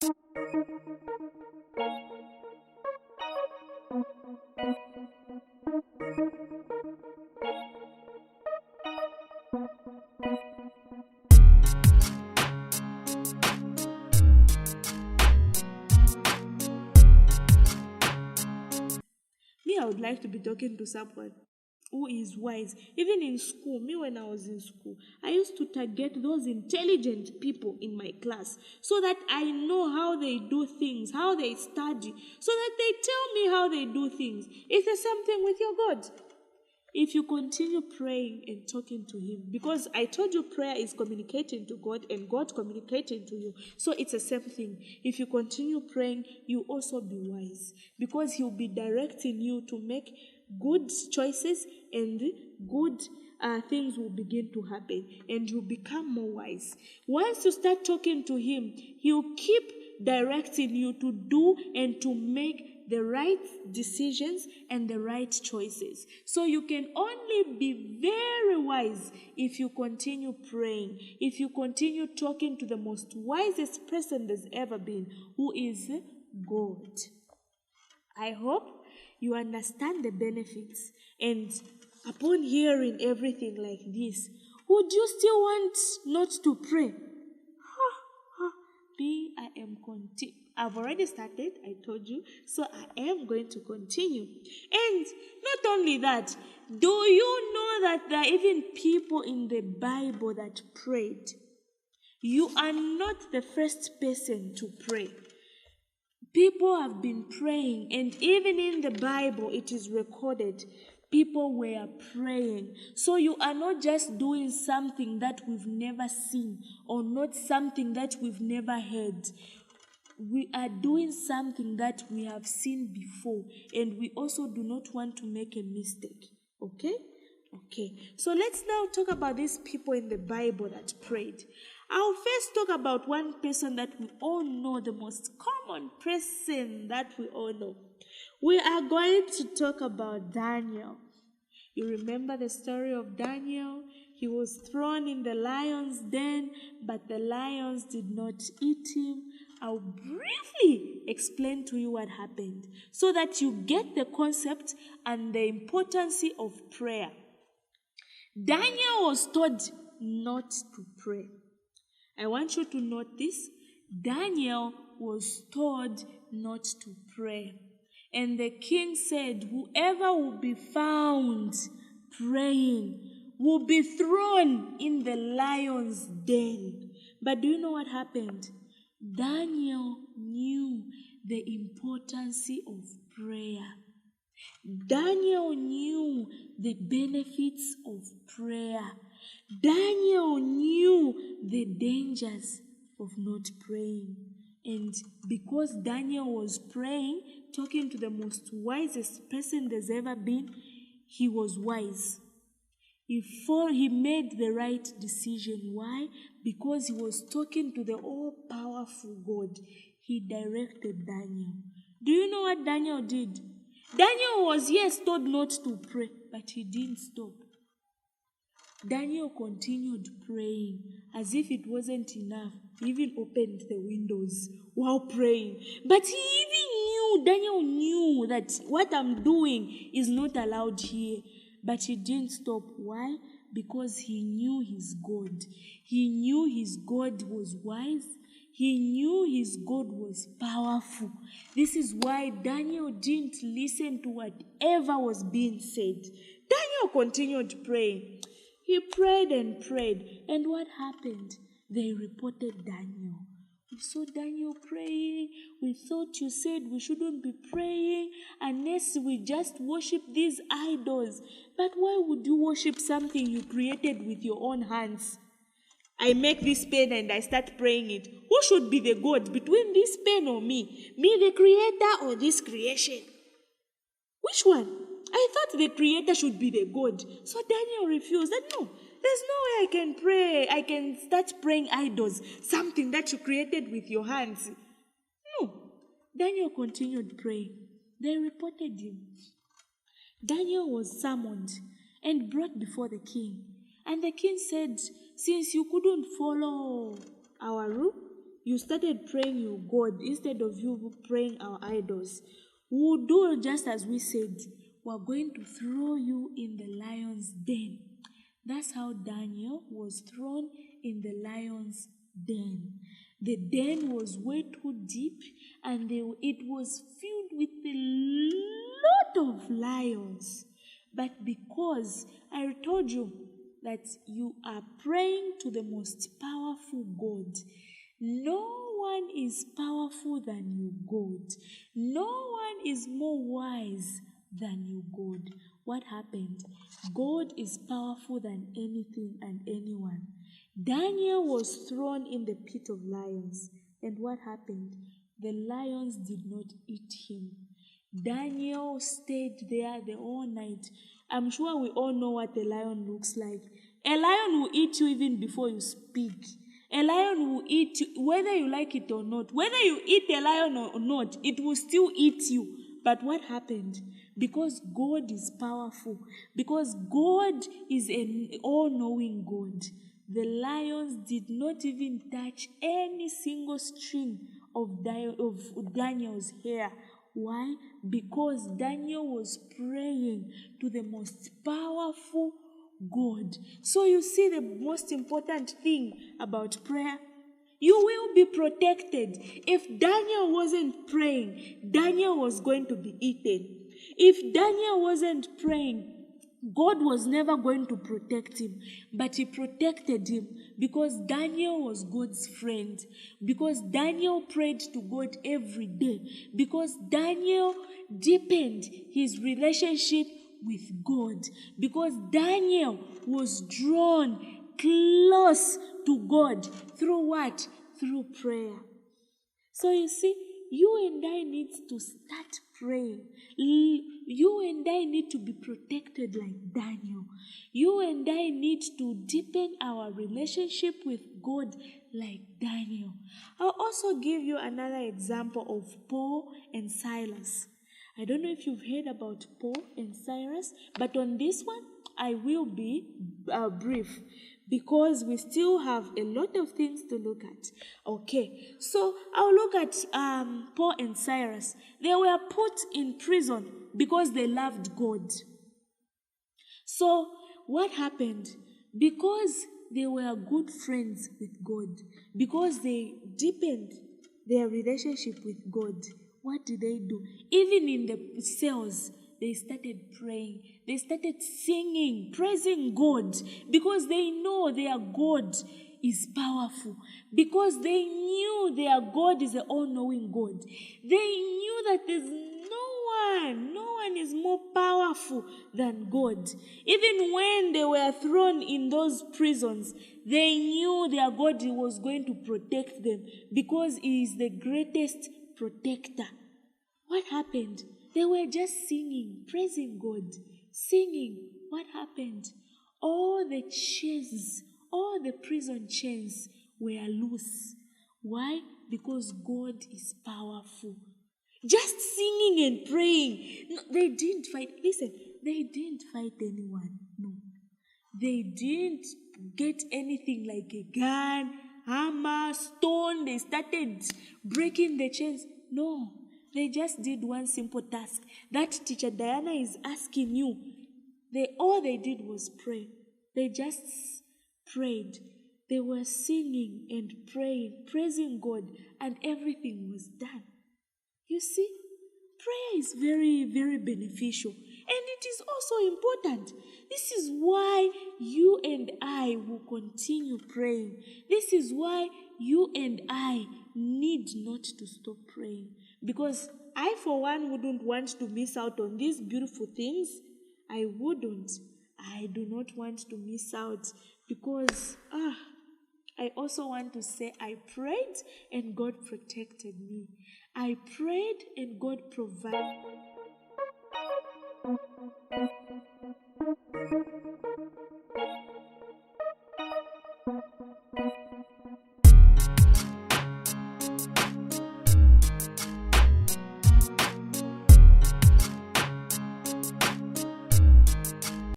Me, I would like to be talking to someone who is wise. Even in school, me when I was in school, I used to target those intelligent people in my class so that I know how they do things, how they study, so that they tell me how they do things. It's the same thing with your God. If you continue praying and talking to Him, because I told you prayer is communicating to God and God communicating to you. So it's the same thing. If you continue praying, you also be wise because He'll be directing you to make good choices and good things will begin to happen and you become more wise. Once you start talking to Him, He'll keep directing you to do and to make the right decisions and the right choices. So you can only be very wise if you continue praying, if you continue talking to the most wisest person there's ever been, who is God. I hope you understand the benefits, and upon hearing everything like this, would you still want not to pray? I've already started, I told you, so I am going to continue. And not only that, do you know that there are even people in the Bible that prayed? You are not the first person to pray. People have been praying, and even in the Bible it is recorded people were praying. So you are not just doing something that we've never seen or not something that we've never heard. We are doing something that we have seen before, and we also do not want to make a mistake. Okay? So let's now talk about these people in the Bible that prayed. I'll first talk about one person that we all know, the most common person that we all know. We are going to talk about Daniel. You remember the story of Daniel? He was thrown in the lion's den, but the lions did not eat him. I'll briefly explain to you what happened so that you get the concept and the importance of prayer. Daniel was told not to pray. I want you to note this. Daniel was told not to pray. And the king said, whoever will be found praying will be thrown in the lion's den. But do you know what happened? Daniel knew the importance of prayer. Daniel knew the benefits of prayer. Daniel knew the dangers of not praying. And because Daniel was praying, talking to the most wisest person there's ever been, he was wise. He made the right decision. Why? Because he was talking to the all-powerful God. He directed Daniel. Do you know what Daniel did? Daniel was, yes, told not to pray, but he didn't stop. Daniel continued praying as if it wasn't enough. He even opened the windows while praying. But Daniel knew that what I'm doing is not allowed here. But he didn't stop. Why? Because he knew his God. He knew his God was wise. He knew his God was powerful. This is why Daniel didn't listen to whatever was being said. Daniel continued praying. He prayed and prayed. And what happened? They reported Daniel. We saw Daniel praying. We thought you said we shouldn't be praying unless we just worship these idols. But why would you worship something you created with your own hands? I make this pen and I start praying it. Who should be the God between this pen or me? Me, the creator, or this creation? Which one? I thought the creator should be the God. So Daniel refused. That no, there's no way I can pray. I can start praying idols, something that you created with your hands. No. Daniel continued praying. They reported him. Daniel was summoned and brought before the king. And the king said, since you couldn't follow our rule, you started praying your God instead of you praying our idols, we'll do just as we said. We're going to throw you in the lion's den. That's how Daniel was thrown in the lion's den. The den was way too deep, and it was filled with a lot of lions. But because I told you that you are praying to the most powerful God, no one is powerful than you, God. No one is more wise than you, God. What happened? God is powerful than anything and anyone. Daniel was thrown in the pit of lions. And what happened? The lions did not eat him. Daniel stayed there the whole night. I'm sure we all know what a lion looks like. A lion will eat you even before you speak. A lion will eat you, whether you like it or not. Whether you eat a lion or not, it will still eat you. But what happened? Because God is powerful, because God is an all-knowing God, the lions did not even touch any single string of Daniel's hair. Why? Because Daniel was praying to the most powerful God. So you see the most important thing about prayer, you will be protected. If Daniel wasn't praying, Daniel was going to be eaten. If Daniel wasn't praying, God was never going to protect him. But he protected him because Daniel was God's friend. Because Daniel prayed to God every day. Because Daniel deepened his relationship with God. Because Daniel was drawn close to God through what? Through prayer. So you see, you and I need to start praying. You and I need to be protected like Daniel. You and I need to deepen our relationship with God like Daniel. I'll also give you another example of Paul and Silas. I don't know if you've heard about Paul and Silas, but on this one, I will be brief because we still have a lot of things to look at. Okay, so I'll look at Paul and Silas. They were put in prison because they loved God. So what happened? Because they were good friends with God, because they deepened their relationship with God, what did they do? Even in the cells, they started praying. They started singing, praising God, because they know their God is powerful. Because they knew their God is an all-knowing God. They knew that there's no one is more powerful than God. Even when they were thrown in those prisons, they knew their God was going to protect them because He is the greatest protector. What happened? They were just singing, praising God, singing. What happened? All the chains, all the prison chains were loose. Why? Because God is powerful. Just singing and praying. No, they didn't fight. Listen, they didn't fight anyone. No. They didn't get anything like a gun, hammer, stone. They started breaking the chains. No. They just did one simple task that Teacher Diana is asking you. All they did was pray. They just prayed. They were singing and praying, praising God, and everything was done. You see, prayer is very, very beneficial. And it is also important. This is why you and I will continue praying. This is why you and I need not to stop praying. Because I, for one, wouldn't want to miss out on these beautiful things. I wouldn't. I do not want to miss out because I also want to say I prayed and God protected me. I prayed and God provided.